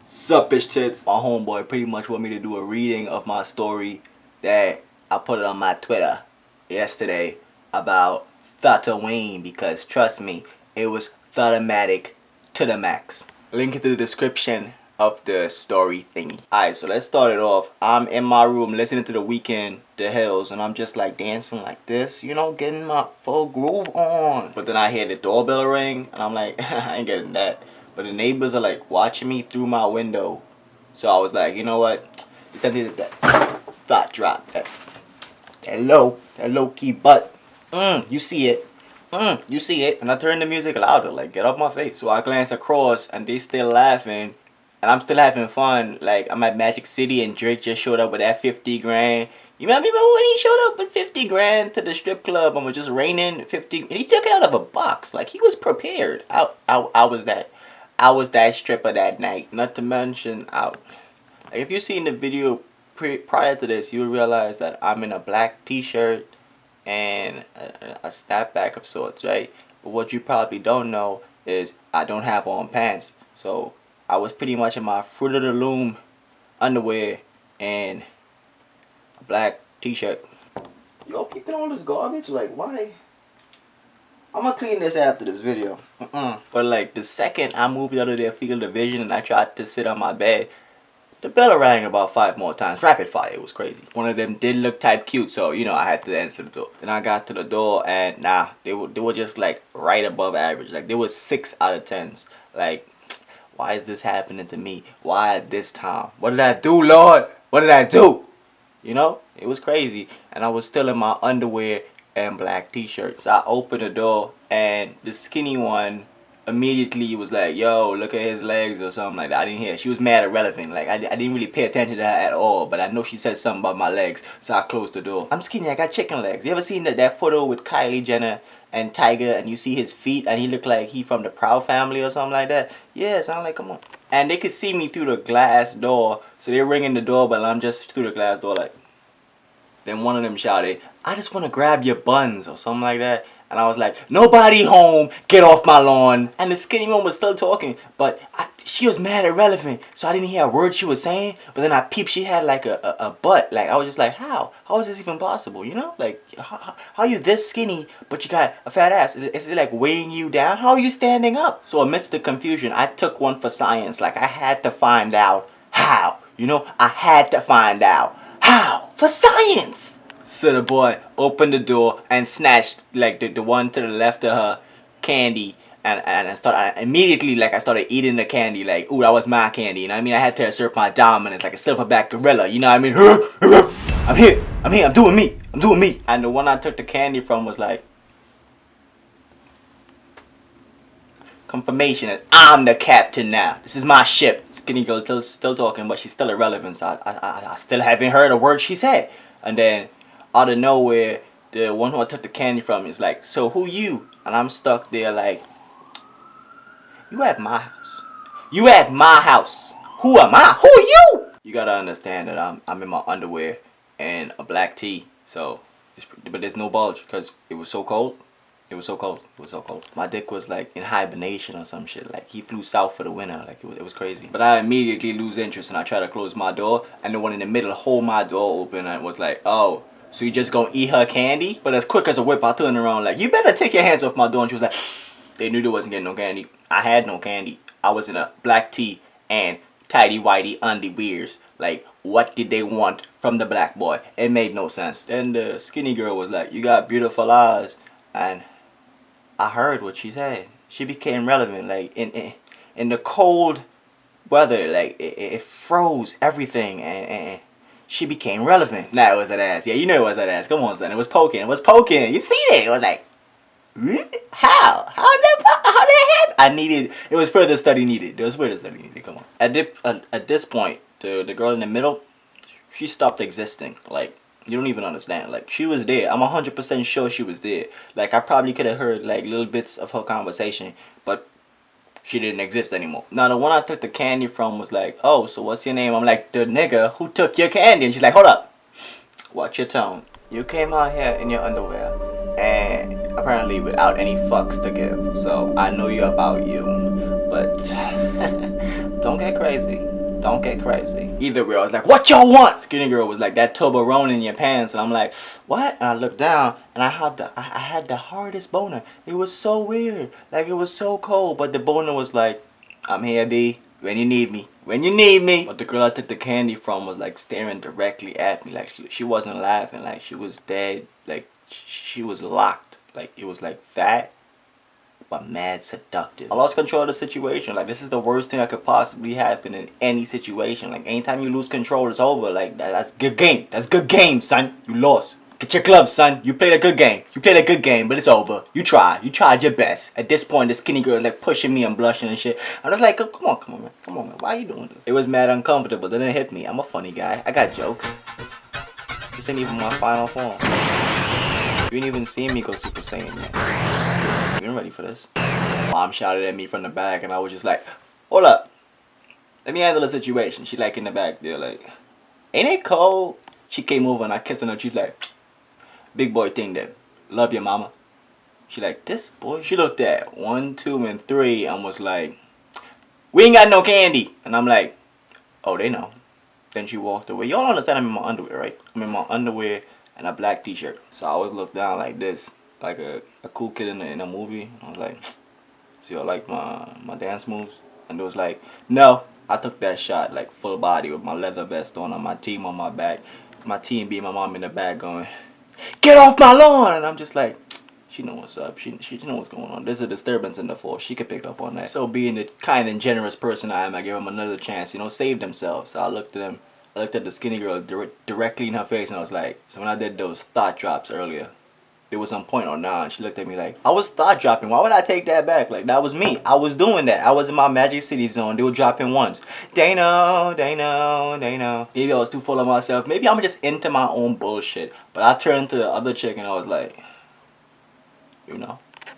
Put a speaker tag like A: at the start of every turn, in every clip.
A: Sup, bitch tits? My homeboy pretty much want me to do a reading of my story that I put it on my Twitter yesterday about thotoween, because trust me, it was thotomatic to the max. Link in the description of the story thingy. Alright, so let's start it off. I'm in my room listening to The Weeknd, The Hills, and I'm just like dancing like this, you know, getting my full groove on. But then I hear the doorbell ring, and I'm like, I ain't getting that. But the neighbors are like watching me through my window. So I was like, you know what? It's time to get that thought drop. That low key butt. You see it. You see it. And I turned the music louder, like, get off my face. So I glance across and they still laughing. And I'm still having fun. Like, I'm at Magic City and Drake just showed up with that 50 grand. You remember when he showed up with 50 grand to the strip club and was just raining 50, and he took it out of a box. Like, he was prepared. I was that stripper that night. Not to mention, like, if you've seen the video prior to this, you would realize that I'm in a black t-shirt and a snapback of sorts, right? But what you probably don't know is I don't have on pants. So I was pretty much in my Fruit of the Loom underwear and a black t-shirt. Yo, keeping all this garbage? Like, why? I'm gonna clean this after this video. But like, the second I moved out of their field of vision and I tried to sit on my bed, the bell rang about 5 more times. Rapid fire. It was crazy. One of them did look type cute, so you know I had to answer the door. Then I got to the door and nah, they were just like right above average. Like, they were 6 out of 10s. Like, why is this happening to me? Why at this time? What did I do, Lord? What did I do? You know, it was crazy. And I was still in my underwear and black t-shirts. I opened the door and the skinny one immediately was like, yo, look at his legs or something like that. I didn't hear. She was mad irrelevant. Like, I didn't really pay attention to her at all, but I know she said something about my legs, so I closed the door. I'm skinny, I got chicken legs. You ever seen that photo with Kylie Jenner and Tiger, and you see his feet and he look like he from the Proud Family or something like that? Yeah, so I'm like, come on. And they could see me through the glass door, so they're ringing the doorbell and I'm just through the glass door like. Then one of them shouted, I just want to grab your buns or something like that. And I was like, nobody home, get off my lawn. And the skinny one was still talking, but she was mad irrelevant, so I didn't hear a word she was saying. But then I peeped, she had like a butt. Like, I was just like, how is this even possible, you know? Like, how are you this skinny, but you got a fat ass? Is it like weighing you down? How are you standing up? So amidst the confusion, I took one for science. Like, I had to find out how, you know? I had to find out how, for science. So the boy opened the door and snatched like the one to the left of her candy, and I started immediately, like, I started eating the candy, like, ooh, that was my candy, you know what I mean? I had to assert my dominance like a silverback gorilla, you know what I mean? I'm here, I'm doing me. And the one I took the candy from was like, confirmation that I'm the captain now. This is my ship. Skinny girl still talking, but she's still irrelevant, so I still haven't heard a word she said. And then out of nowhere, the one who I took the candy from is like, so who you? And I'm stuck there like, you at my house. You at my house. Who am I? Who are you? You gotta understand that I'm in my underwear and a black tee. So, but there's no bulge because it was so cold. It was so cold. My dick was like in hibernation or some shit. Like, he flew south for the winter. Like, it was crazy. But I immediately lose interest and I try to close my door. And the one in the middle hold my door open and was like, oh, so you just gonna eat her candy? But as quick as a whip, I turned around like, you better take your hands off my door. And she was like, they knew there wasn't getting no candy. I had no candy. I was in a black tee and tidy whitey underwears. Like, what did they want from the black boy? It made no sense. Then the skinny girl was like, you got beautiful eyes. And I heard what she said. She became relevant. Like, in the cold weather, like, it froze everything, and she became relevant. Nah, it was that ass. Yeah, you know it was that ass. Come on, son. It was poking. You see it? It was like, how did that happen? It was further study needed. Come on. At this point, the girl in the middle, she stopped existing. Like, you don't even understand. Like, she was there. I'm 100% sure she was there. Like, I probably could have heard like little bits of her conversation, but she didn't exist anymore. Now, the one I took the candy from was like, oh, so what's your name? I'm like, the nigga who took your candy. And she's like, hold up. Watch your tone. You came out here in your underwear and apparently without any fucks to give. So I know you're about you. But Don't get crazy. Don't get crazy. Either girl was like, what y'all want? Skinny girl was like, that Toblerone in your pants. And I'm like, what? And I looked down and I had the hardest boner. It was so weird. Like, it was so cold. But the boner was like, I'm here, B. When you need me. When you need me. But the girl I took the candy from was like staring directly at me. Like, she wasn't laughing. Like, she was dead. Like, she was locked. Like, it was like that, but mad seductive. I lost control of the situation. Like, this is the worst thing that could possibly happen in any situation. Like, anytime you lose control, it's over. Like, that's good game. That's good game, son. You lost. Get your gloves, son. You played a good game. You played a good game, but it's over. You tried. You tried your best. At this point, the skinny girl is like pushing me and blushing and shit. I was like, come on, man. Come on, man. Why are you doing this? It was mad uncomfortable. Then it hit me. I'm a funny guy. I got jokes. This ain't even my final form. You ain't even seen me go Super Saiyan yet. You ain't ready for this. Mom shouted at me from the back and I was just like, hold up. Let me handle the situation. She like in the back there like, ain't it cold? She came over and I kissed her and she's like, big boy thing there. Love your mama. She like, this boy? She looked at 1, 2, and 3 and was like, we ain't got no candy. And I'm like, oh, they know. Then she walked away. Y'all understand I'm in my underwear, right? I'm in my underwear and a black t-shirt. So I always look down like this, like a cool kid in a movie. I was like, so y'all like my dance moves? And it was like, no. I took that shot like full body with my leather vest on my team on my back. My team being my mom in the back going, get off my lawn! And I'm just like, she know what's up. She know what's going on. There's a disturbance in the force. She could pick up on that. So being the kind and generous person I am, I gave them another chance, save themselves. So I looked at them. I looked at the skinny girl directly in her face and I was like, so when I did those thought drops earlier, it was on point or not. She looked at me like, I was thought dropping. Why would I take that back? Like, that was me. I was doing that. I was in my Magic City zone. They were dropping ones. They know, they know, they know. Maybe I was too full of myself. Maybe I'm just into my own bullshit. But I turned to the other chick and I was like,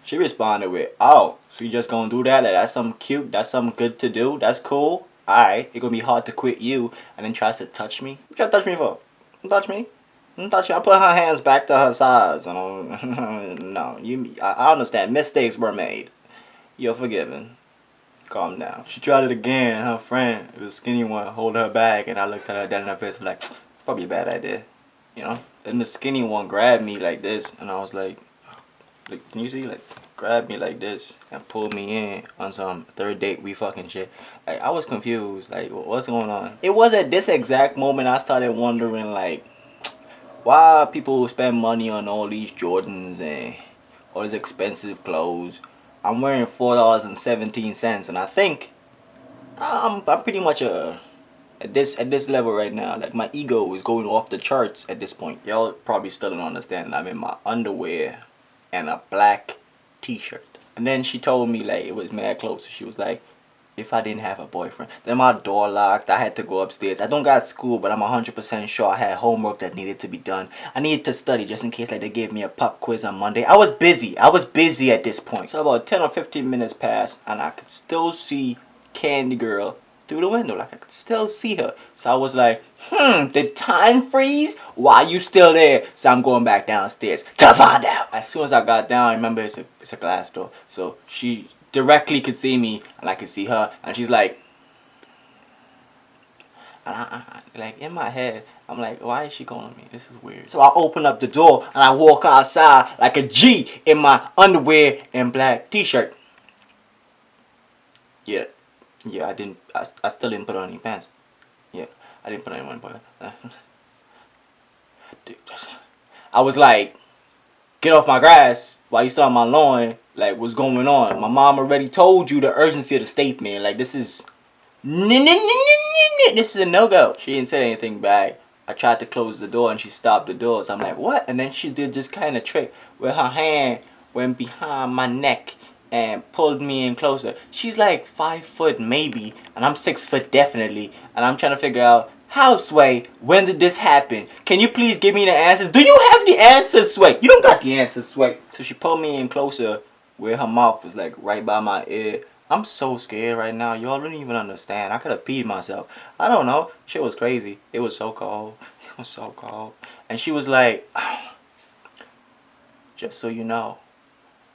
A: She responded with, oh, so you just gonna do that? Like, that's something cute? That's something good to do? That's cool? Alright, it's gonna be hard to quit you. And then tries to touch me. What you trying to touch me for? Don't touch me. Don't touch me. I put her hands back to her sides. And no, I understand. Mistakes were made. You're forgiven. Calm down. She tried it again. Her friend, the skinny one, hold her back. And I looked at her down in her face like, probably a bad idea. And the skinny one grabbed me like this. And I was like, can you see? Like, grabbed me like this and pulled me in on some third date we fucking shit. Like, I was confused. Like, what's going on? It was at this exact moment I started wondering, like, why people spend money on all these Jordans and all these expensive clothes. I'm wearing $4.17 and I think I'm pretty much at this level right now. Like, my ego is going off the charts at this point. Y'all probably still don't understand that I'm in my underwear and a black t-shirt. And then she told me like it was mad close. She was like, if I didn't have a boyfriend. Then my door locked. I had to go upstairs. I don't got school, but I'm 100% sure I had homework that needed to be done. I needed to study just in case like they gave me a pop quiz on Monday. I was busy. I was busy at this point. So about 10 or 15 minutes passed and I could still see Candy Girl through the window. Like, I could still see her. So I was like, did time freeze? Why you still there? So I'm going back downstairs to find out. As soon as I got down, I remember it's a glass door. So she directly could see me and I could see her. And she's like, and I like in my head, I'm like, why is she calling me? This is weird. So I open up the door and I walk outside like a G in my underwear and black t-shirt. Yeah, I still didn't put on any pants. Yeah, I didn't put on any pants. I was like, get off my grass while you still on my lawn. Like, what's going on? My mom already told you the urgency of the statement. Like, this is a no-go. She didn't say anything back. I tried to close the door and she stopped the door. So I'm like, what? And then she did this kind of trick where her hand went behind my neck and pulled me in closer. She's like 5 foot maybe, and I'm 6 foot definitely. And I'm trying to figure out, how, Sway, when did this happen? Can you please give me the answers? Do you have the answers, Sway? You don't got the answers, Sway. So she pulled me in closer where her mouth was like right by my ear. I'm so scared right now. Y'all don't even understand. I could have peed myself. I don't know. Shit was crazy. It was so cold. It was so cold. And she was like, just so you know,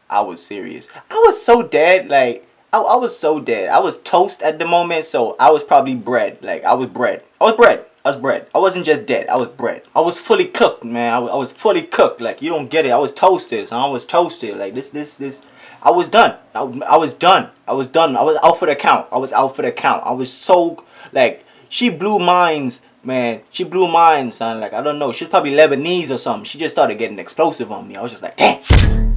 A: I was serious. I was so dead. Like, I was so dead. I was toast at the moment, so I was probably bread. Like I was bread. I was bread. I was bread. I wasn't just dead. I was bread. I was fully cooked, man. I was fully cooked. Like you don't get it. I was toasted. So I was toasted. Like this. I was done. I was done. I was done. I was out for the count. I was out for the count. I was so like she blew minds, man. She blew minds, son. Like I don't know. She's probably Lebanese or something. She just started getting explosive on me. I was just like, damn.